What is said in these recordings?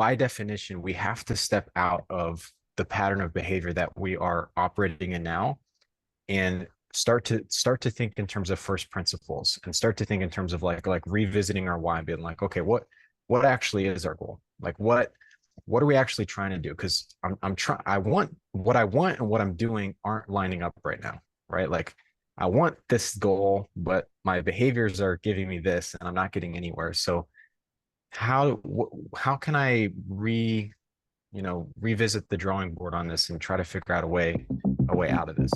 by definition, we have to step out of the pattern of behavior that we are operating in now and start to think in terms of first principles and start to think in terms of like revisiting our why, being like, okay, what actually is our goal? Like what are we actually trying to do? Because I'm trying, I want what I want and what I'm doing aren't lining up right now, right? Like I want this goal, but my behaviors are giving me this and I'm not getting anywhere. So how can I revisit the drawing board on this and try to figure out a way out of this?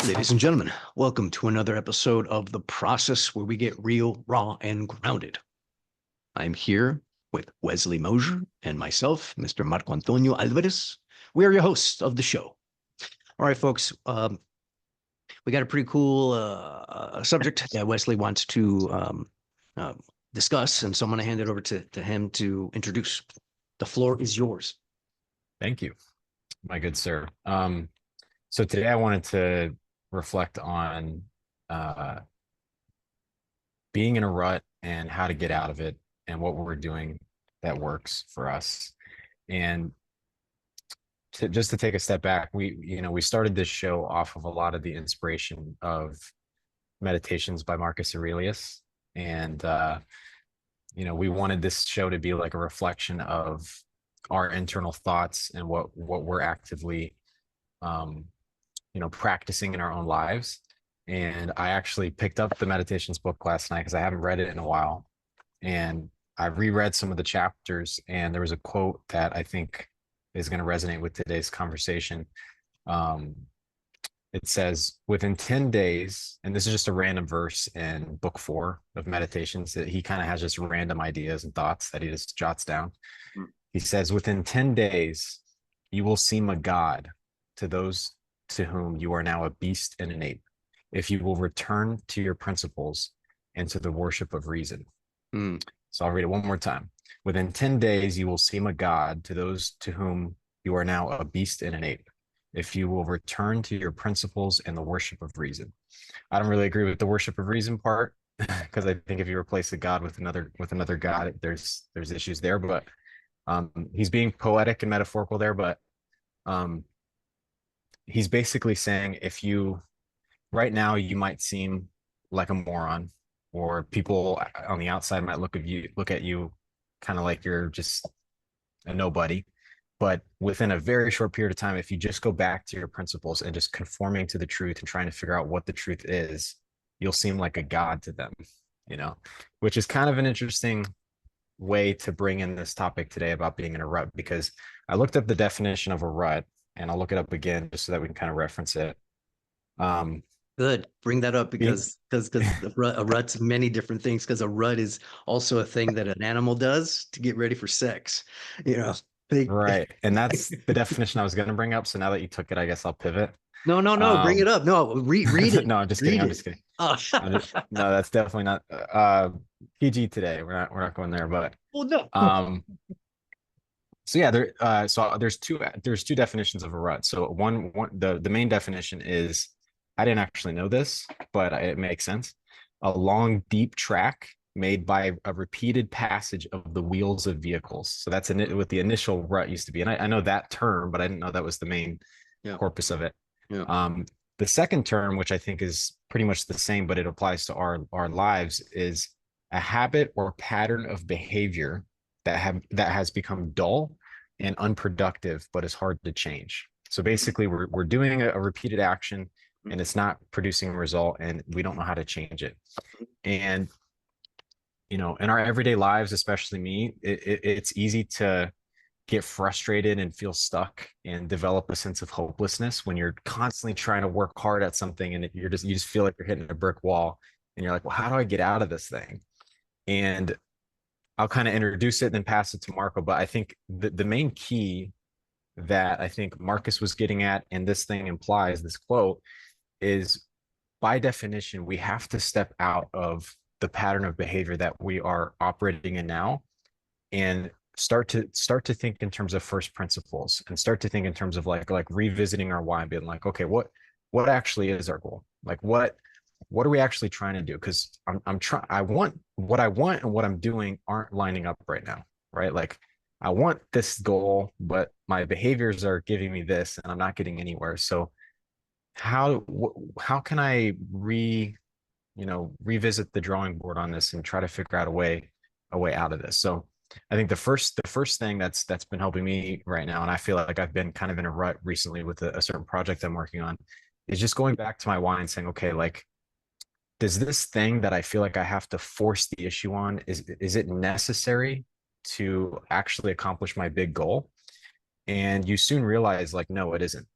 Ladies and gentlemen, welcome to another episode of The Process, where we get real, raw, and grounded. I'm here with Wesley Mosier and myself, Mr. Marco Antonio Alvarez. We are your hosts of the show. All right, folks, we got a pretty cool subject that Wesley wants to discuss, and so I'm going to hand it over to him to introduce. The floor is yours. Thank you, my good sir. So today I wanted to reflect on being in a rut and how to get out of it and what we're doing that works for us. And just to take a step back, we started this show off of a lot of the inspiration of Meditations by Marcus Aurelius. And we wanted this show to be like a reflection of our internal thoughts and what we're actively practicing in our own lives. And I actually picked up the Meditations book last night because I haven't read it in a while. And I reread some of the chapters, and there was a quote that I think is going to resonate with today's conversation. It says, within 10 days, and this is just a random verse in book 4 of Meditations, that he kind of has just random ideas and thoughts that he just jots down. He says, within 10 days, you will seem a god to those to whom you are now a beast and an ape, if you will return to your principles and to the worship of reason. So I'll read it one more time. Within 10 days, you will seem a god to those to whom you are now a beast and an ape, if you will return to your principles and the worship of reason. I don't really agree with the worship of reason part, because I think if you replace a god with another god, there's issues there. But he's being poetic and metaphorical there. But he's basically saying, if you right now you might seem like a moron, or people on the outside might look at you kind of like you're just a nobody. But within a very short period of time, if you just go back to your principles and just conforming to the truth and trying to figure out what the truth is, you'll seem like a god to them, which is kind of an interesting way to bring in this topic today about being in a rut, because I looked up the definition of a rut, and I'll look it up again just so that we can kind of reference it. Good. Bring that up because a rut's many different things, because a rut is also a thing that an animal does to get ready for sex. Right. And that's the definition I was going to bring up. So now that you took it, I guess I'll pivot. No, bring it up. No, read it. No, I'm just kidding. I'm just kidding. Oh. No, that's definitely not PG today. We're not going there, but well, no. So yeah, so there's two definitions of a rut. So the main definition is, I didn't actually know this, but it makes sense. A long, deep track made by a repeated passage of the wheels of vehicles. So that's what the initial rut used to be. And I know that term, but I didn't know that was the main corpus of it. Yeah. The second term, which I think is pretty much the same, but it applies to our lives, is a habit or pattern of behavior that has become dull and unproductive, but is hard to change. So basically, we're doing a repeated action, and it's not producing a result, and we don't know how to change it. And in our everyday lives, especially me, it's easy to get frustrated and feel stuck and develop a sense of hopelessness when you're constantly trying to work hard at something, and you just feel like you're hitting a brick wall, and you're like, well, how do I get out of this thing? And I'll kind of introduce it and then pass it to Marco. But I think the main key that I think Marcus was getting at, and this thing implies, this quote, is by definition, we have to step out of the pattern of behavior that we are operating in now, and start to think in terms of first principles, and start to think in terms of like revisiting our why, and being like, okay, what actually is our goal? Like what are we actually trying to do? Because I'm trying, I want what I want and what I'm doing aren't lining up right now, right? Like I want this goal, but my behaviors are giving me this, and I'm not getting anywhere. So how can I revisit the drawing board on this and try to figure out a way out of this? So I think the first thing that's been helping me right now, and I feel like I've been kind of in a rut recently with a certain project I'm working on, is just going back to my why and saying, okay, like, does this thing that I feel like I have to force the issue on, is it necessary to actually accomplish my big goal? And you soon realize like, no, it isn't.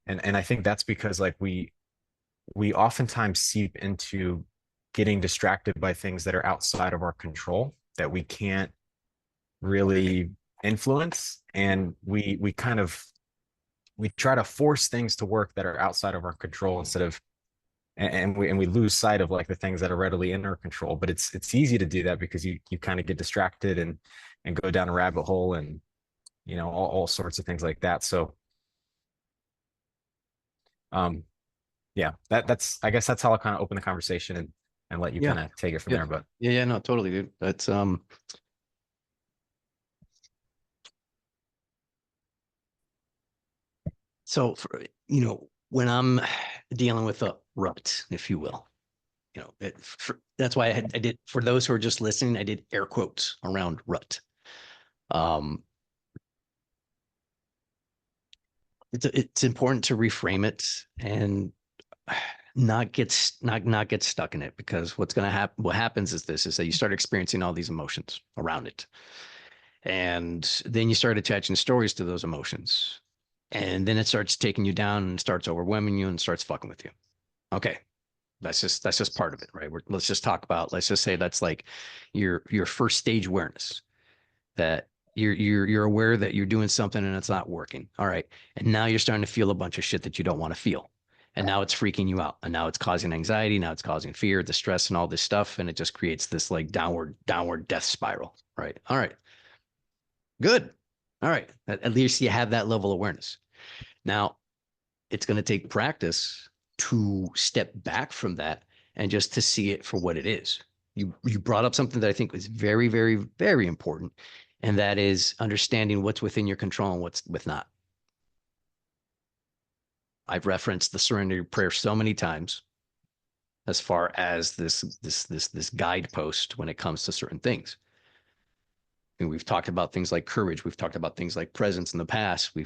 And I think that's because like we oftentimes seep into getting distracted by things that are outside of our control that we can't really influence, and we kind of we try to force things to work that are outside of our control instead of and we lose sight of like the things that are readily in our control. But it's easy to do that because you kind of get distracted and go down a rabbit hole, and all sorts of things like that. So um yeah, that's I guess that's how I'll kind of open the conversation and let you Yeah. kind of take it from Yeah. there. But Yeah. No, totally, dude. That's so for, when I'm dealing with a rut, if you will, that's why I did, for those who are just listening, I did air quotes around rut. Um, it's important to reframe it and not get stuck in it, because what's going to happen, what happens is this, is that you start experiencing all these emotions around it. And then you start attaching stories to those emotions. And then it starts taking you down and starts overwhelming you and starts fucking with you. Okay. That's just part of it, right? Let's just talk about, let's just say that's like your first stage awareness, that you're aware that you're doing something and it's not working. All right. And now you're starting to feel a bunch of shit that you don't want to feel. And now it's freaking you out. And now it's causing anxiety. Now it's causing fear, distress, and all this stuff. And it just creates this like downward death spiral. Right. All right. Good. All right. At least you have that level of awareness. Now, it's going to take practice to step back from that and just to see it for what it is. You brought up something that I think was very, very, very important, and that is understanding what's within your control and what's with not. I've referenced the surrender prayer so many times as far as this guidepost when it comes to certain things. And we've talked about things like courage. We've talked about things like presence in the past.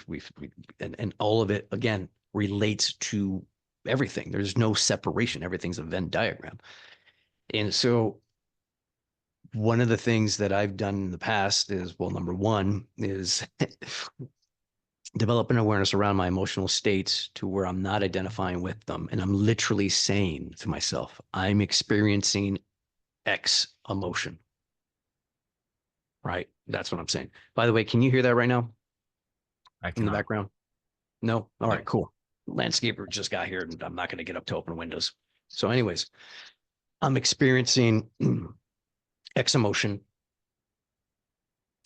And all of it again relates to everything. There's no separation. Everything's a Venn diagram. And so one of the things that I've done in the past is, well, number one is develop an awareness around my emotional states to where I'm not identifying with them. And I'm literally saying to myself, I'm experiencing X emotion. Right. That's what I'm saying. By the way, can you hear that right now I in the cannot. background? No? All No. right, cool. Landscaper just got here and I'm not going to get up to open windows. So anyways, I'm experiencing X emotion.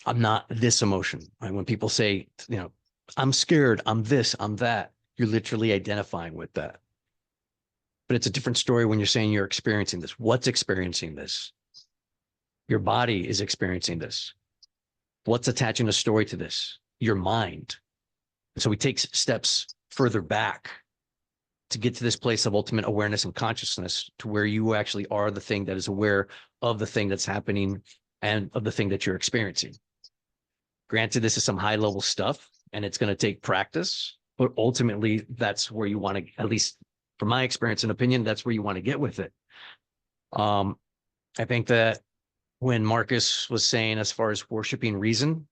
I'm not this emotion. Right? When people say, I'm scared, I'm this, I'm that, you're literally identifying with that. But it's a different story when you're saying you're experiencing this. What's experiencing this? Your body is experiencing this. What's attaching a story to this? Your mind. And so we take steps further back to get to this place of ultimate awareness and consciousness, to where you actually are the thing that is aware of the thing that's happening and of the thing that you're experiencing. Granted, this is some high level stuff and it's going to take practice, but ultimately that's where you want to, at least from my experience and opinion, that's where you want to get with it. I think that when Marcus was saying, as far as worshiping reason,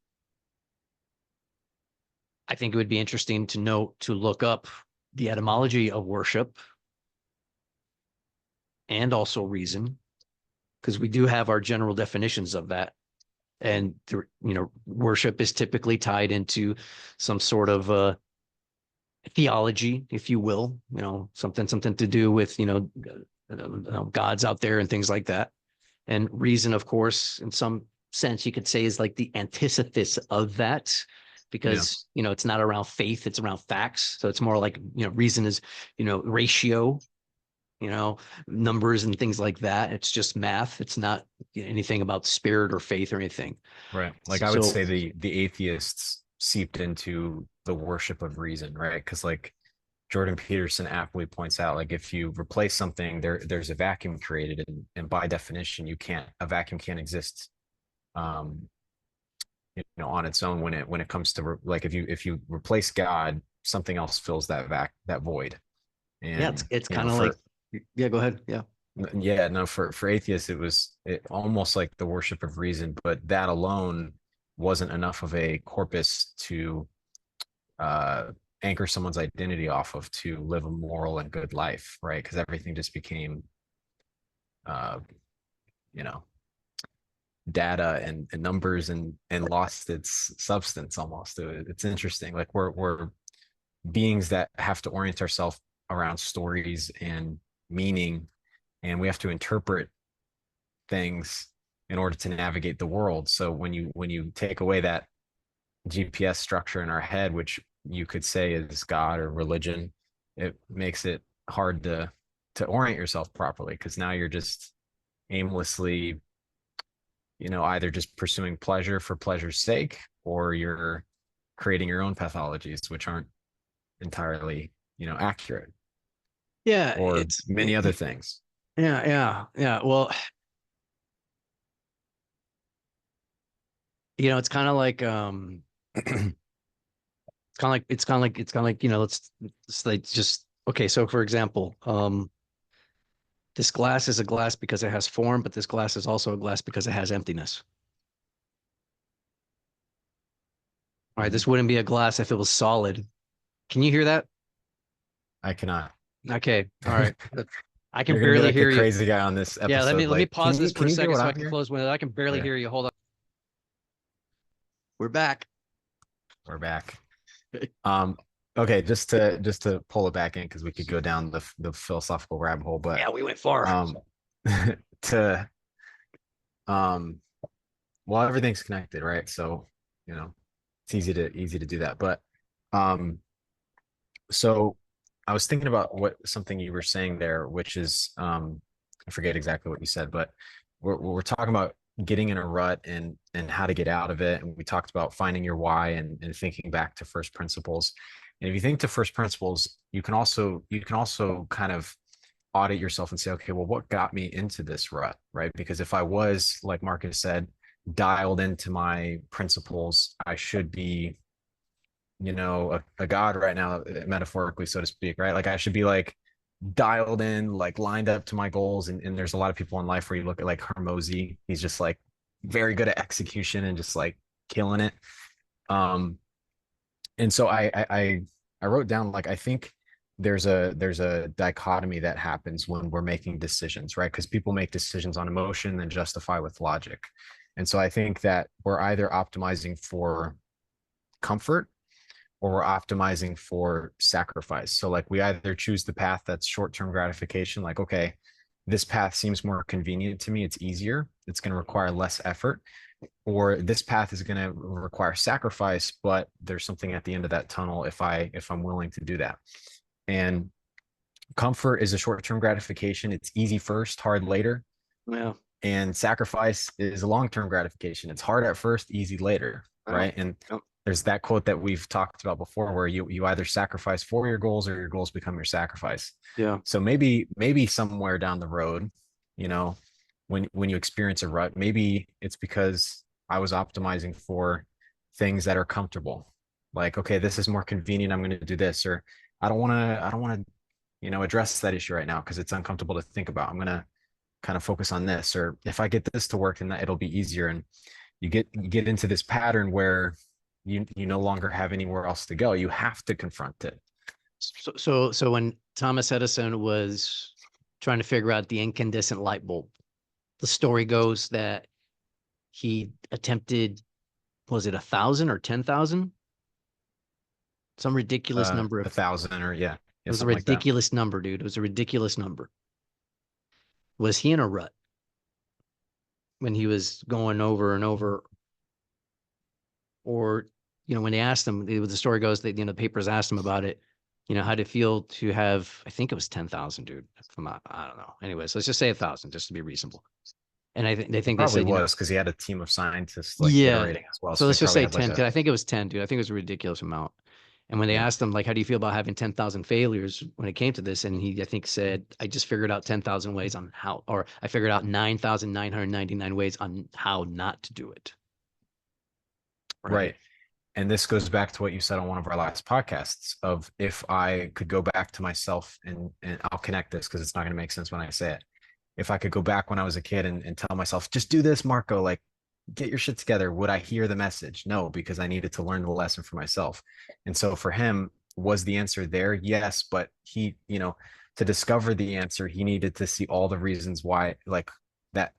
I think it would be interesting to note, to look up the etymology of worship and also reason, because we do have our general definitions of that. And, worship is typically tied into some sort of theology, if you will, something to do with, gods out there and things like that. And reason, of course, in some sense, you could say is like the antithesis of that, because, it's not around faith, it's around facts. So it's more like, reason is, ratio. numbers and things like that. It's just math. It's not anything about spirit or faith or anything. Right. Like I would So say the atheists seeped into the worship of reason, right? Because like Jordan Peterson aptly points out, like if you replace something, there's a vacuum created, and by definition, a vacuum can't exist, um, on its own when it comes to like if you replace God, something else fills that void. yeah, And it's kind of like, yeah, go ahead. Yeah. yeah, no, for atheists, it almost like the worship of reason, but that alone wasn't enough of a corpus to uh, anchor someone's identity off of to live a moral and good life, right? Because everything just became, uh, you know, data and numbers and lost its substance almost. It's interesting. Like we're beings that have to orient ourselves around stories and meaning, and we have to interpret things in order to navigate the world. So when you take away that GPS structure in our head, which you could say is God or religion, it makes it hard to orient yourself properly, because now you're just aimlessly, either just pursuing pleasure for pleasure's sake, or you're creating your own pathologies, which aren't entirely, accurate, Yeah. or many other things. Yeah. Yeah. Yeah. Well, it's kind of like, it's like just, okay. So for example, this glass is a glass because it has form, but this glass is also a glass because it has emptiness. All right. Mhm. This wouldn't be a glass if it was solid. Can you hear that? I cannot. Okay. All right. I can You're gonna be barely like the hear you. crazy guy on this Yeah. episode. Let me Like, pause this for can a you hear second what so I I'm can hearing? close with it. I can barely Okay, hear you. Hold on. We're back. we're back. Um, okay, just to pull it back in, because we could go down the philosophical rabbit hole, but Yeah, we went far. um, to um, well, everything's connected, right? So it's easy to do that. But um, so I was thinking about what something you were saying there, which is I forget exactly what you said, but we're talking about getting in a rut and how to get out of it. And we talked about finding your why and thinking back to first principles. And if you think to first principles, you can also kind of audit yourself and say, okay, well, what got me into this rut, right? Because if I was, like Marcus said, dialed into my principles, I should be, a god right now, metaphorically, so to speak, right? Like I should be like dialed in, like lined up to my goals. And there's a lot of people in life where you look at like Hormozy, he's just like very good at execution and just like killing it. Um, and so I wrote down, like, I think there's a dichotomy that happens when we're making decisions, right? Because people make decisions on emotion and justify with logic. And so I think that we're either optimizing for comfort or we're optimizing for sacrifice. So like we either choose the path that's short-term gratification, like, okay, this path seems more convenient to me, it's easier, it's going to require less effort, or this path is going to require sacrifice, but there's something at the end of that tunnel if I'm willing to do that. And comfort is a short-term gratification, it's easy first, hard later. Yeah. And sacrifice is a long-term gratification, it's hard at first, easy later, Well, right? And yep. there's that quote that we've talked about before, where you either sacrifice for your goals or your goals become your sacrifice. Yeah. So maybe somewhere down the road, you know when you experience a rut, maybe it's because I was optimizing for things that are comfortable, like, okay, this is more convenient, I'm going to do this, or I don't want to address that issue right now because it's uncomfortable to think about, I'm going to kind of focus on this, or if I get this to work, then it'll be easier. And you get into this pattern where you no longer have anywhere else to go, you have to confront it. So when Thomas Edison was trying to figure out the incandescent light bulb, the story goes that he attempted, was it 1,000 or 10,000? Some ridiculous number A of, thousand, or yeah, it was a something like that. ridiculous number, dude. It was a ridiculous number. Was he in a rut when he was going over and over? Or, when they asked him, the story goes that, the papers asked him about it. you know, how'd it feel to have, I think it was 10,000, dude. I don't know. Anyways, let's just say 1,000 just to be reasonable. And they It think they probably said, you know, was because he had a team of scientists like yeah. iterating as well. So So they let's just probably say had like 10, a 'cause I think it was 10, dude. I think it was a ridiculous amount. And when they yeah. asked him, like, how do you feel about having 10,000 failures when it came to this? And he, I think, said, I just figured out 10,000 ways on how, or I figured out 9,999 ways on how not to do it. Right. Right. And this goes back to what you said on one of our last podcasts of if I could go back to myself and I'll connect this because it's not going to make sense when I say it. If I could go back when I was a kid and tell myself, just do this, Marco, like get your shit together, would I hear the message? No, because I needed to learn the lesson for myself. And so for him, was the answer there? Yes, but he, to discover the answer, he needed to see all the reasons why, like that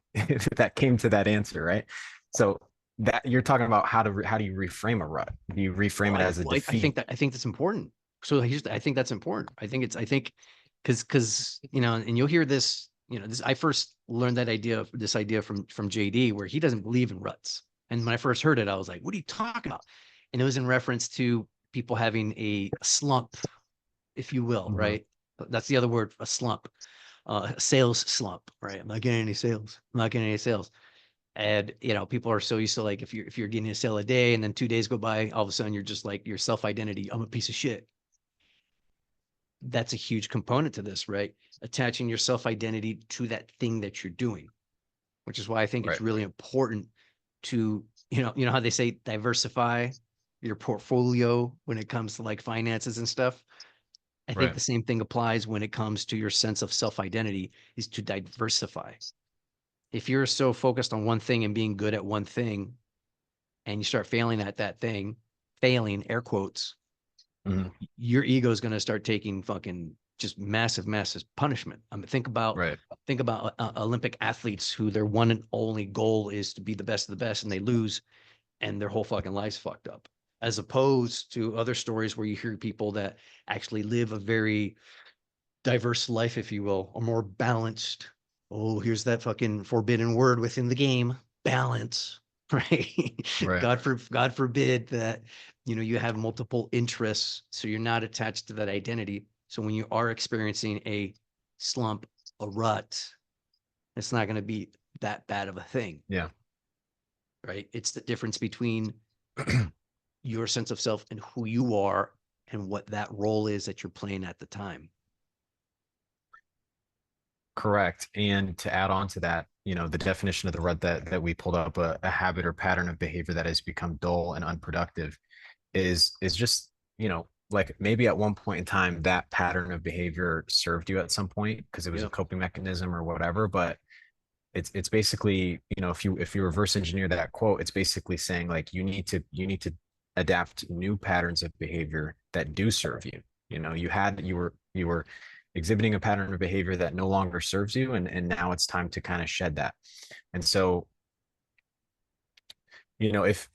that came to that answer, right? So that you're talking about how do you reframe a rut? Do you reframe it as a I defeat? I think that's important. So I think that's important. I think because you know, and you'll hear this, you know, this I first learned this idea from JD where he doesn't believe in ruts. And when I first heard it, I was like, what are you talking about? And it was in reference to people having a slump, if you will, Mhm. right? That's the other word, a slump, a sales slump, right? I'm not getting any sales. I'm not getting any sales. And you know, people are so used to like if you're getting a sale a day and then 2 days go by, all of a sudden you're just like your self-identity, I'm a piece of shit. That's a huge component to this, right? Attaching your self-identity to that thing that you're doing, which is why I think it's Right. really important to, you know how they say diversify your portfolio when it comes to like finances and stuff. I think Right. the same thing applies when it comes to your sense of self-identity is to diversify. If you're so focused on one thing and being good at one thing, and you start failing at that thing, failing, air quotes, Mhm. your ego is going to start taking fucking just massive, massive punishment. I mean, Right. think about Olympic athletes who their one and only goal is to be the best of the best, and they lose, and their whole fucking life's fucked up. As opposed to other stories where you hear people that actually live a very diverse life, if you will, or more balanced. Oh, here's that fucking forbidden word within the game, balance, right? Right. God forbid that, you know, you have multiple interests, so you're not attached to that identity. So when you are experiencing a slump, a rut, it's not going to be that bad of a thing, Yeah. right? It's the difference between your sense of self and who you are and what that role is that you're playing at the time. Correct. And to add on to that, the definition of the rut that we pulled up, a habit or pattern of behavior that has become dull and unproductive is just, like maybe at one point in time that pattern of behavior served you at some point because it was a Yeah. coping mechanism or whatever, but it's basically, if you reverse engineer that quote, it's basically saying like you need to adapt new patterns of behavior that do serve you. You were exhibiting a pattern of behavior that no longer serves you, and now it's time to kind of shed that. And so, if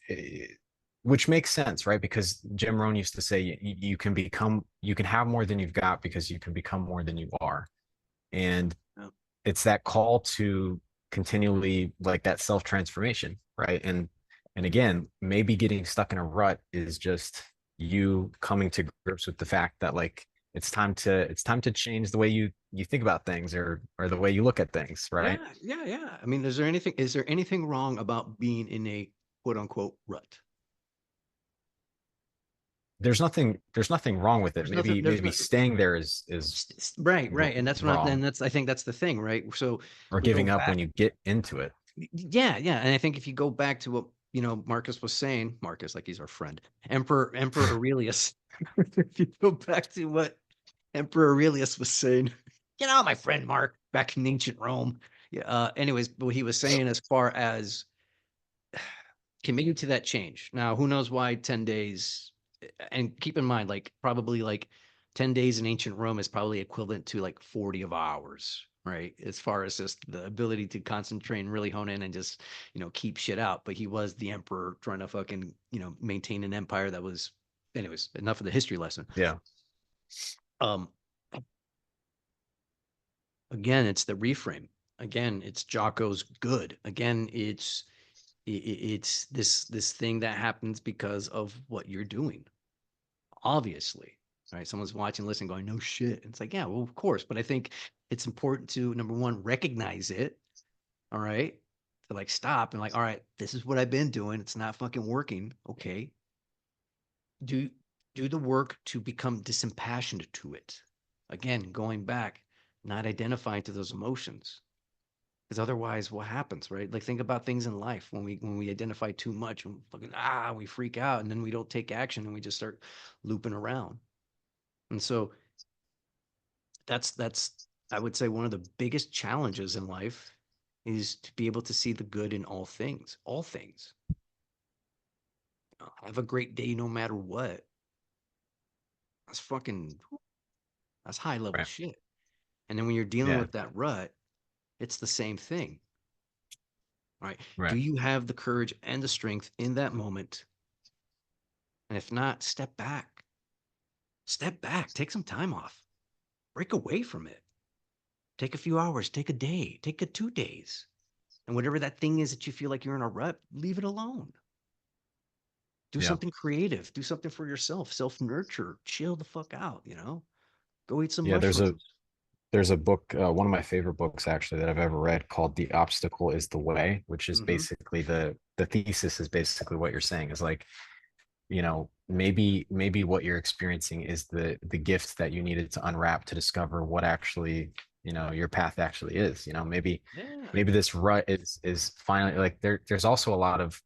which makes sense, right? Because Jim Rohn used to say you can have more than you've got because you can become more than you are. And Yeah. it's that call to continually like that self transformation, right? And again, maybe getting stuck in a rut is just you coming to grips with the fact that like it's time to change the way you think about things or the way you look at things, right? Yeah, yeah, yeah. I mean, is there anything wrong about being in a quote unquote rut? There's nothing wrong with it. There's nothing, Maybe staying there is right, right. And wrong, and I think that's the thing, right? So or we go giving up back. when you get into it. Yeah, yeah. And I think if you go back to what, you know, Marcus was saying, Marcus, like he's our friend, Emperor Aurelius. If you go back to what Emperor Aurelius was saying, you know, my friend Mark back in ancient Rome. Yeah. Anyways, what he was saying as far as committing to that change. Now, who knows why 10 days, and keep in mind, like probably like 10 days in ancient Rome is probably equivalent to like 40 of hours, right? As far as just the ability to concentrate and really hone in and just, you know, keep shit out. But he was the emperor trying to fucking, you know, maintain an empire that was, anyways, enough of the history lesson. Yeah. Um, Again, it's the reframe. Again, it's Jocko's good. Again, it's this thing that happens because of what you're doing, obviously. right? Someone's watching, listening, going, no shit. And it's like, yeah, well, of course. But I think it's important to, number one, recognize it. All right. To like stop and like, all right, this is what I've been doing. It's not fucking working. Okay. Do do the work to become disimpassioned to it. Again, going back, not identifying to those emotions. Because otherwise, what happens, right? Like think about things in life when we identify too much and fucking we freak out and then we don't take action and we just start looping around. And so that's I would say one of the biggest challenges in life is to be able to see the good in all things, all things. Have a great day no matter what. That's fucking that's high level Right. shit. And then when you're dealing Yeah. with that rut, it's the same thing, right? Do Right. you have the courage and the strength in that moment? And if not, step back. Step back, take some time off. Break away from it. Take a few hours, take a day, take 2 days. And whatever that thing is that you feel like you're in a rut, leave it alone. Do Yeah. something creative, do something for yourself, self-nurture, chill the fuck out, Go eat some Yeah. mushrooms. There's a book, one of my favorite books actually that I've ever read called The Obstacle is the Way, which is Mm-hmm. basically the thesis is basically what you're saying is like, maybe what you're experiencing is the gift that you needed to unwrap to discover what actually, your path actually is. Yeah. Maybe this rut is finally like there's also a lot of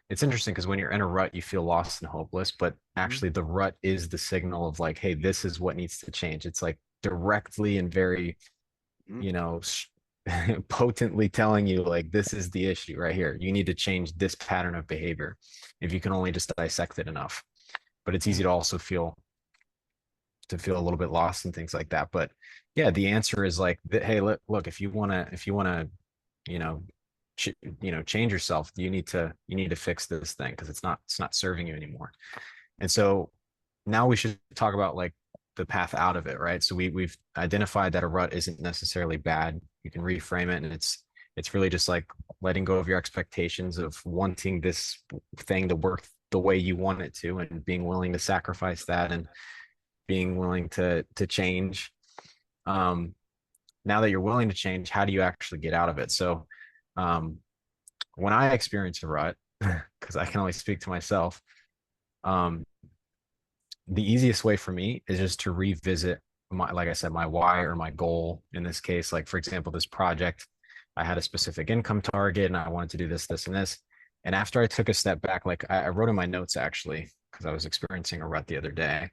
it's interesting because when you're in a rut, you feel lost and hopeless, but Mm-hmm. actually the rut is the signal of like, hey, this is what needs to change. It's like directly and very, Mm-hmm. you know, potently telling you like this is the issue right here. You need to change this pattern of behavior if you can only just dissect it enough. But it's easy Yeah. to also feel a little bit lost and things like that. But yeah, the answer is like, hey, look, if you wanna, you know, change yourself, you need to fix this thing because it's not serving you anymore. And so now we should talk about like the path out of it, right? So we've identified that a rut isn't necessarily bad. You can reframe it, and it's really just like letting go of your expectations of wanting this thing to work the way you want it to, and being willing to sacrifice that and being willing to change. Um, Now that you're willing to change, how do you actually get out of it? So um, when I experience a rut, because I can only speak to myself, um, the easiest way for me is just to revisit my, like I said, my why or my goal in this case. Like, for example, this project, I had a specific income target and I wanted to do this, this, and this. And after I took a step back, like I wrote in my notes actually, because I was experiencing a rut the other day.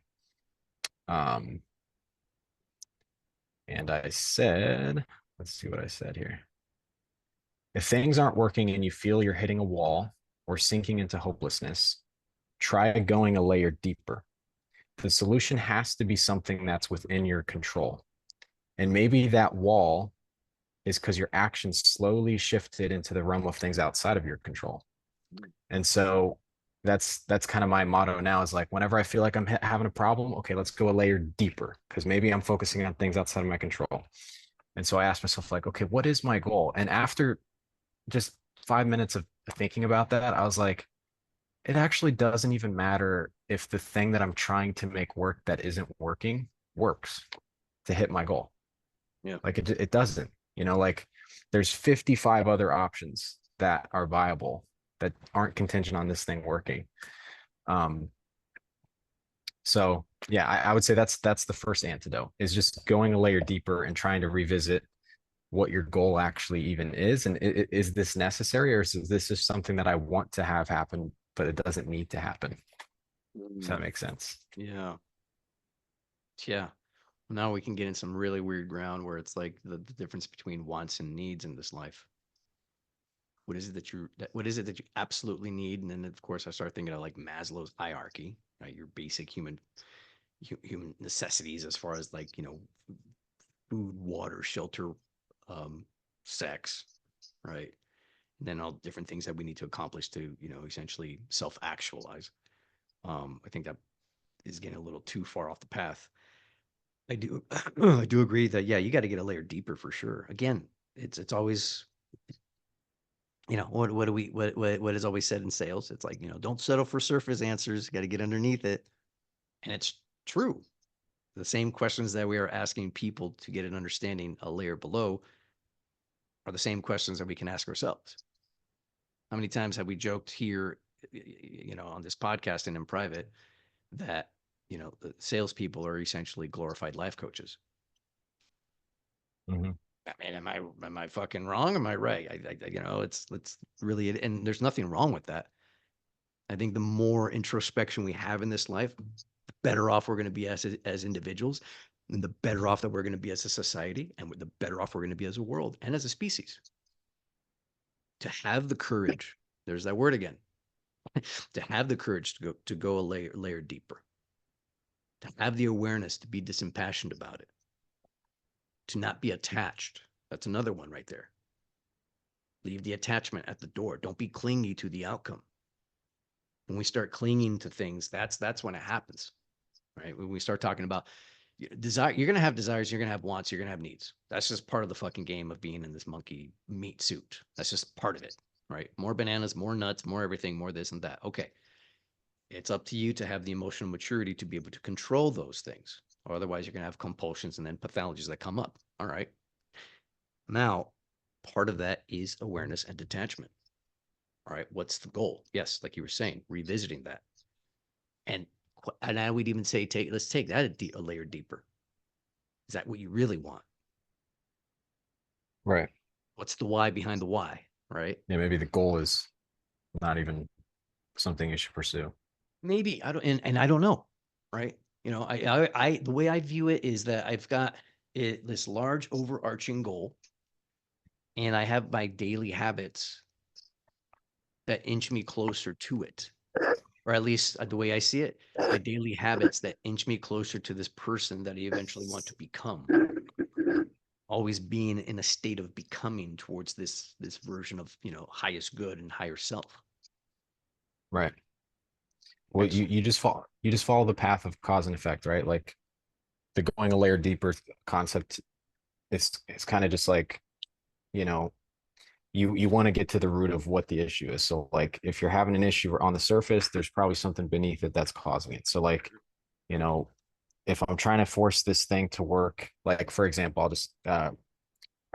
Um, and I said, let's see what I said here. If things aren't working and you feel you're hitting a wall or sinking into hopelessness, try going a layer deeper. The solution has to be something that's within your control. And maybe that wall is because your actions slowly shifted into the realm of things outside of your control. And so that's kind of my motto now is like whenever I feel like I'm having a problem, okay, let's go a layer deeper because maybe I'm focusing on things outside of my control. And so I asked myself like, okay, what is my goal? And after just 5 minutes of thinking about that, I was like, it actually doesn't even matter if the thing that I'm trying to make work that isn't working works to hit my goal. Yeah. Like it doesn't, like there's 55 other options that are viable that aren't contingent on this thing working. Um, so yeah, I would say that's the first antidote is just going a layer deeper and trying to revisit what your goal actually even is. And is this necessary or is this just something that I want to have happen, but it doesn't need to happen? Does that Mm, make sense? yeah. Yeah. Now we can get in some really weird ground where it's like the difference between wants and needs in this life. What is it that you absolutely need? And then of course I start thinking of like Maslow's hierarchy, right? Your basic human necessities as far as like, food, water, shelter, um, sex, right? And then all different things that we need to accomplish to, essentially self-actualize. I think that is getting a little too far off the path. I do I do agree that yeah, you got to get a layer deeper for sure. Again, it's always what do we what is always said in sales? It's like, don't settle for surface answers, got to get underneath it. And it's true. The same questions that we are asking people to get an understanding a layer below are the same questions that we can ask ourselves. How many times have we joked here, on this podcast and in private that, salespeople are essentially glorified life coaches? Mhm. I mean, am I fucking wrong? Am I right? It's really, and there's nothing wrong with that. I think the more introspection we have in this life, the better off we're going to be as individuals, and the better off that we're going to be as a society, and the better off we're going to be as a world and as a species. To have the courage, there's that word again, to have the courage to go a layer deeper, to have the awareness to be disimpassioned about it, to not be attached. That's another one right there. Leave the attachment at the door. Don't be clingy to the outcome. When we start clinging to things, that's when it happens, right? When we start talking about desire, you're going to have desires, you're going to have wants, you're going to have needs. That's just part of the fucking game of being in this monkey meat suit. That's just part of it, right? More bananas, more nuts, more everything, more this and that. Okay. It's up to you to have the emotional maturity to be able to control those things. Or otherwise, you're going to have compulsions and then pathologies that come up. All right. Now, part of that is awareness and detachment. All right. What's the goal? Yes, like you were saying, revisiting that. And I would even say, let's take that a layer deeper. Is that what you really want? Right. What's the why behind the why? Right. Yeah, maybe the goal is not even something you should pursue. Maybe I don't, and I don't know. Right. The way I view it is that I've got this large overarching goal, and I have my daily habits that inch me closer to it. Or at least the way I see it, my daily habits that inch me closer to this person that I eventually want to become. Always being in a state of becoming towards this version of, highest good and higher self. Right. Well, Right. you just follow the path of cause and effect, right? Like the going a layer deeper concept is it's kind of just like, you know, you want to get to the root of what the issue is. So like if you're having an issue on the surface, there's probably something beneath it that's causing it. So like, you know, if I'm trying to force this thing to work, like for example, I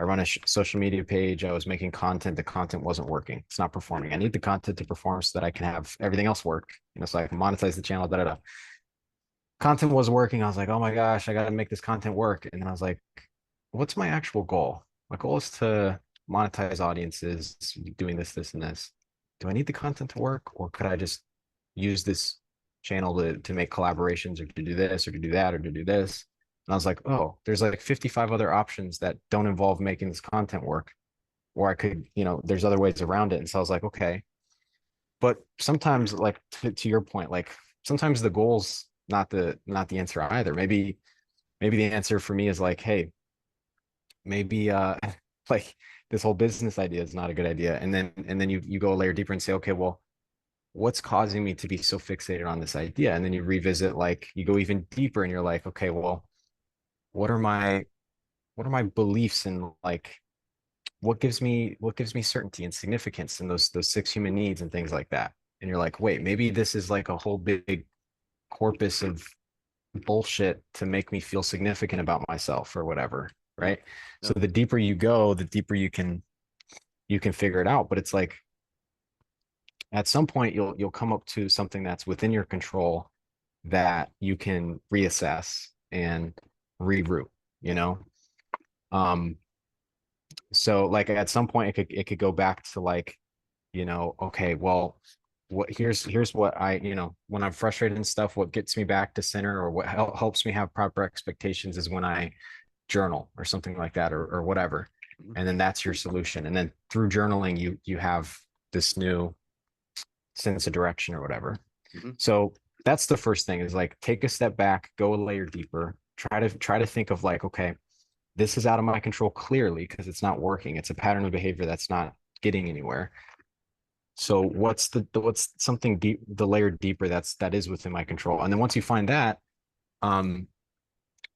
run a social media page. I was making content. The content wasn't working. It's not performing. I need the content to perform so that I can have everything else work. So I can monetize the channel. Da da da. Content wasn't working. I was like, oh my gosh, I got to make this content work. And then I was like, what's my actual goal? My goal is to monetize audiences, doing this, this, and this. Do I need the content to work, or could I just use this channel to make collaborations, or to do this, or to do that, or to do this? And I was like, oh, there's like 55 other options that don't involve making this content work. Or I could, there's other ways around it. And so I was like, okay. But sometimes, like to your point, like sometimes the goal's not the answer either. Maybe the answer for me is like, hey, maybe like this whole business idea is not a good idea. And then you go a layer deeper and say, okay, well, what's causing me to be so fixated on this idea? And then you revisit, like you go even deeper and you're like, okay, well, what are my beliefs, and like what gives me certainty and significance, and those six human needs and things like that. And you're like, wait, maybe this is like a whole big corpus of bullshit to make me feel significant about myself or whatever, right? So the deeper you go, the deeper you can figure it out. But it's like at some point you'll come up to something that's within your control that you can reassess and reroute, you know? Um, so like at some point it could go back to like, okay, well, here's what when I'm frustrated and stuff, what gets me back to center, or what helps me have proper expectations, is when I journal or something like that, or whatever. And then that's your solution. And then through journaling, you have this new sense of direction or whatever. Mm-hmm. So that's the first thing, is like take a step back, go a layer deeper, try to think of like, okay, this is out of my control clearly because it's not working. It's a pattern of behavior that's not getting anywhere. So what's something deep, the layer deeper that is within my control? And then once you find that,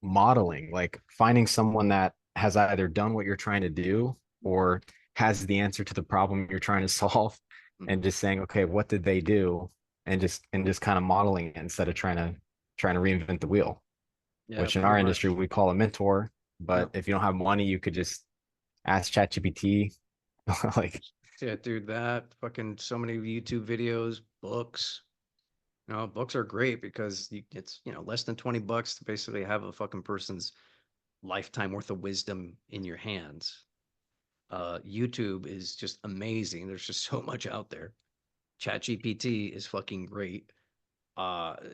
modeling, like finding someone that has either done what you're trying to do or has the answer to the problem you're trying to solve, and just saying, okay, what did they do? And just kind of modeling it instead of trying to reinvent the wheel. Yeah, which in pretty our industry much. we call a mentor. Yeah. But if you don't have money, you could just ask ChatGPT. Like, Yeah, dude, that fucking so many YouTube videos, books. Books are great because it's, less than 20 bucks to basically have a fucking person's lifetime worth of wisdom in your hands. YouTube is just amazing. There's just so much out there. ChatGPT is fucking great.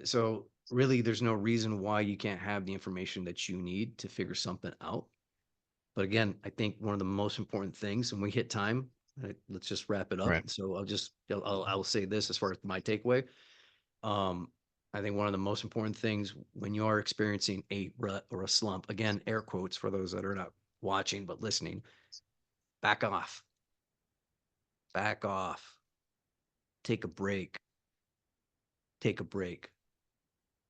So really, there's no reason why you can't have the information that you need to figure something out. But again, I think one of the most important things, when we hit time, let's just wrap it up. right, So I'll say this as far as my takeaway. Um, I think one of the most important things when you are experiencing a rut or a slump, again, air quotes for those that are not watching but listening, back off, back off, take a break, take a break,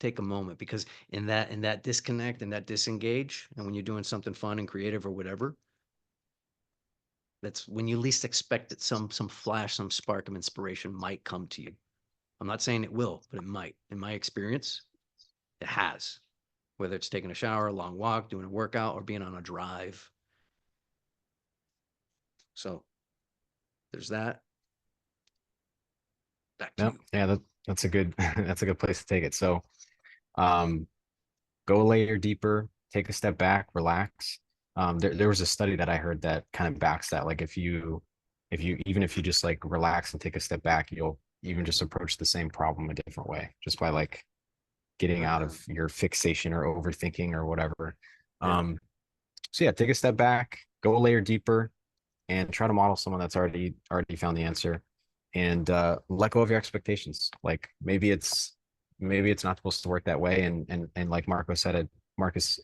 take a moment, because in that disconnect and that disengage, and when you're doing something fun and creative or whatever, that's when you least expect it. Some flash, some spark of inspiration might come to you. I'm not saying it will, but it might. In my experience, it has. Whether it's taking a shower, a long walk, doing a workout, or being on a drive. So there's that. Back to yeah, you. yeah, that's a good that's a good place to take it. So, um, go a layer deeper, take a step back, relax. There was a study that I heard that kind of backs that. Like even if you just like relax and take a step back, you'll even just approach the same problem a different way just by like getting Right out on. of your fixation or overthinking or whatever. Yeah. Um, so yeah, take a step back, go a layer deeper, and try to model someone that's already found the answer, and let go of your expectations. Like maybe it's not supposed to work that way, and like Marco said it, Marcus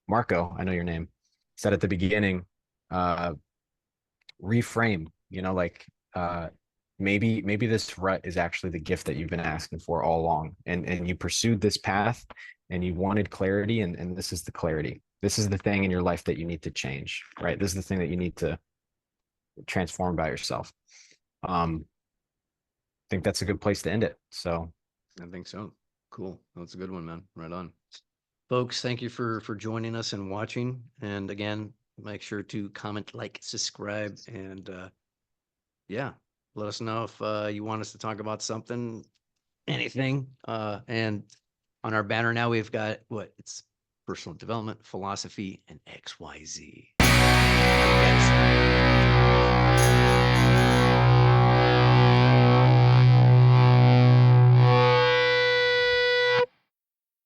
Marco, I know your name, said at the beginning, uh, reframe. Like maybe this rut is actually the gift that you've been asking for all along, and you pursued this path, and you wanted clarity, and this is the clarity. This is the thing in your life that you need to change, right? This is the thing that you need to transform about yourself. I think that's a good place to end it. So I think so. Cool. That's a good one, man. Right on. Folks, thank you for joining us and watching. And again, make sure to comment, like, subscribe, and yeah, let us know if you want us to talk about something, anything. And on our banner now, we've got what? It's personal development, philosophy, and XYZ.